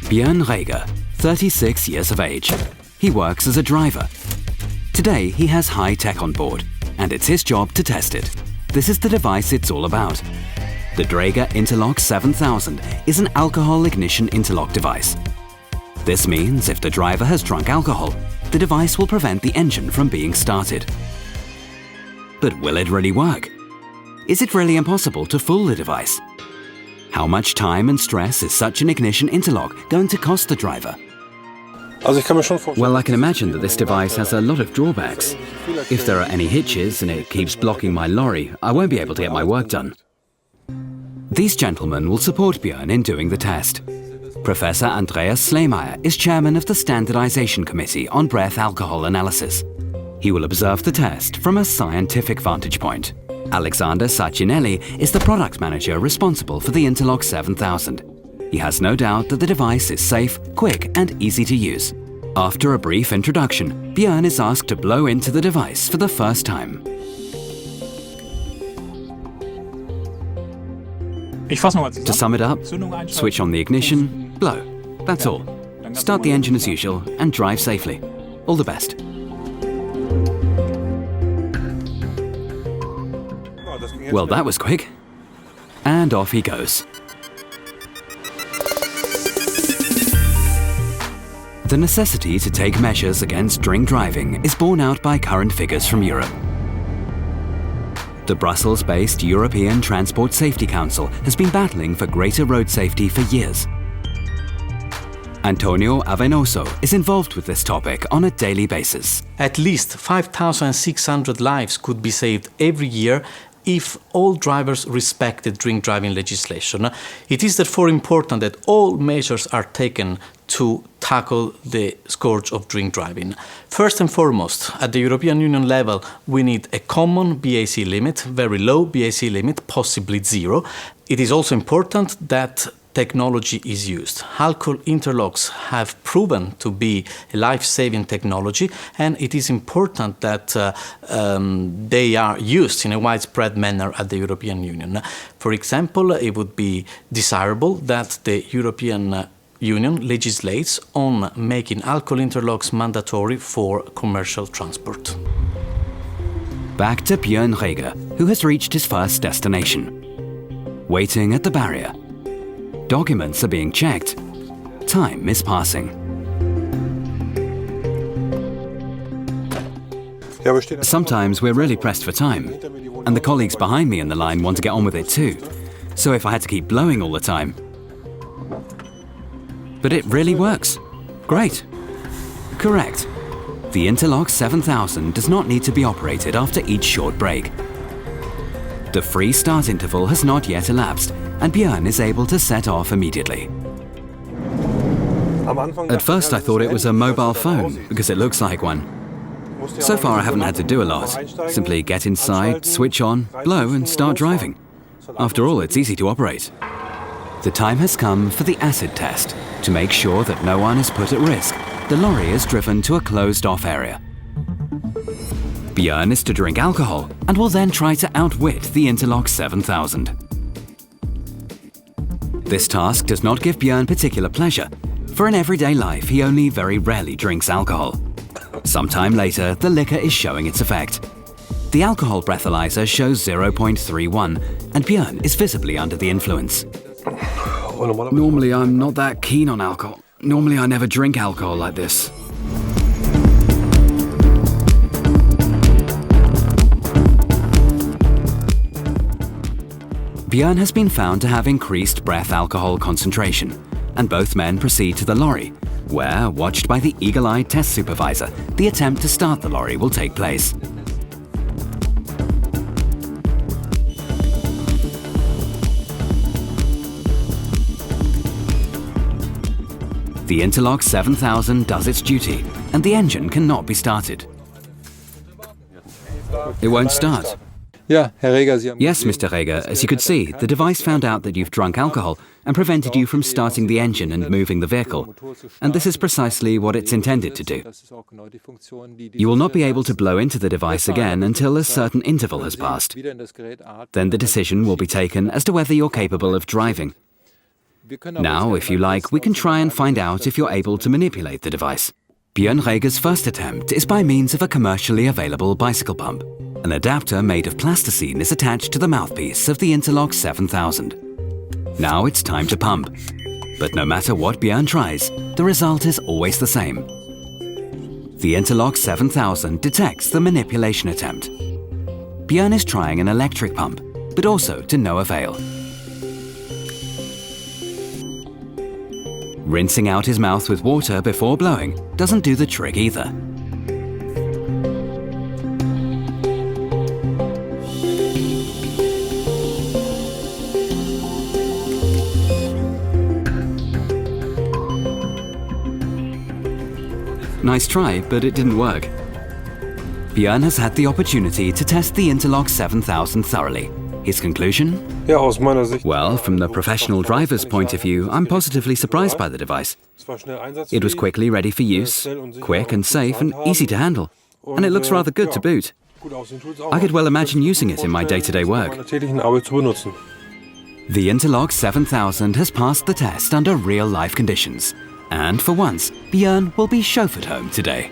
Björn Dräger, 36 years of age. He works as a driver. Today he has high tech on board, and it's his job to test it. This is the device it's all about. The Dräger Interlock 7000 is an alcohol ignition interlock device. This means if the driver has drunk alcohol, the device will prevent the engine from being started. But will it really work? Is it really impossible to fool the device? How much time and stress is such an ignition interlock going to cost the driver? Well, I can imagine that this device has a lot of drawbacks. If there are any hitches and it keeps blocking my lorry, I won't be able to get my work done. These gentlemen will support Björn in doing the test. Professor Andreas Slemeyer is chairman of the Standardization Committee on Breath Alcohol Analysis. He will observe the test from a scientific vantage point. Alexander Sacinelli is the product manager responsible for the Interlock 7000. He has no doubt that the device is safe, quick and easy to use. After a brief introduction, Björn is asked to blow into the device for the first time. To sum it up, switch on the ignition, blow. That's all. Start the engine as usual and drive safely. All the best. Well, that was quick. And off he goes. The necessity to take measures against drink driving is borne out by current figures from Europe. The Brussels-based European Transport Safety Council has been battling for greater road safety for years. Antonio Avenoso is involved with this topic on a daily basis. At least 5,600 lives could be saved every year if all drivers respected drink driving legislation. It is therefore important that all measures are taken to tackle the scourge of drink driving. First and foremost, at the European Union level, we need a common BAC limit, very low BAC limit, possibly zero. It is also important that technology is used. Alcohol interlocks have proven to be a life-saving technology, and it is important that they are used in a widespread manner at the European Union. For example, it would be desirable that the European Union legislates on making alcohol interlocks mandatory for commercial transport. Back to Björn Dräger, who has reached his first destination. Waiting at the barrier. Documents are being checked. Time is passing. Sometimes we're really pressed for time, and the colleagues behind me in the line want to get on with it too. So if I had to keep blowing all the time. But it really works. Great. Correct. The Interlock 7000 does not need to be operated after each short break. The free start interval has not yet elapsed, and Björn is able to set off immediately. At first I thought it was a mobile phone, because it looks like one. So far I haven't had to do a lot. Simply get inside, switch on, blow and start driving. After all, it's easy to operate. The time has come for the acid test. To make sure that no one is put at risk, the lorry is driven to a closed-off area. Björn is to drink alcohol and will then try to outwit the Interlock 7000. This task does not give Björn particular pleasure, for in everyday life he only very rarely drinks alcohol. Sometime later, the liquor is showing its effect. The alcohol breathalyzer shows 0.31, and Björn is visibly under the influence. Normally I'm not that keen on alcohol. Normally I never drink alcohol like this. Björn has been found to have increased breath alcohol concentration, and both men proceed to the lorry, where, watched by the eagle-eyed test supervisor, the attempt to start the lorry will take place. The Interlock 7000 does its duty, and the engine cannot be started. It won't start. Yes, Mr. Dräger, as you could see, the device found out that you've drunk alcohol and prevented you from starting the engine and moving the vehicle. And this is precisely what it's intended to do. You will not be able to blow into the device again until a certain interval has passed. Then the decision will be taken as to whether you're capable of driving. Now, if you like, we can try and find out if you're able to manipulate the device. Björn Dräger's first attempt is by means of a commercially available bicycle pump. An adapter made of plasticine is attached to the mouthpiece of the Interlock 7000. Now it's time to pump. But no matter what Björn tries, the result is always the same. The Interlock 7000 detects the manipulation attempt. Björn is trying an electric pump, but also to no avail. Rinsing out his mouth with water before blowing doesn't do the trick either. Nice try, but it didn't work. Björn has had the opportunity to test the Interlock 7000 thoroughly. His conclusion? Well, from the professional driver's point of view, I'm positively surprised by the device. It was quickly ready for use, quick and safe and easy to handle. And it looks rather good to boot. I could well imagine using it in my day-to-day work. The Interlock 7000 has passed the test under real-life conditions. And for once, Björn will be chauffeured home today.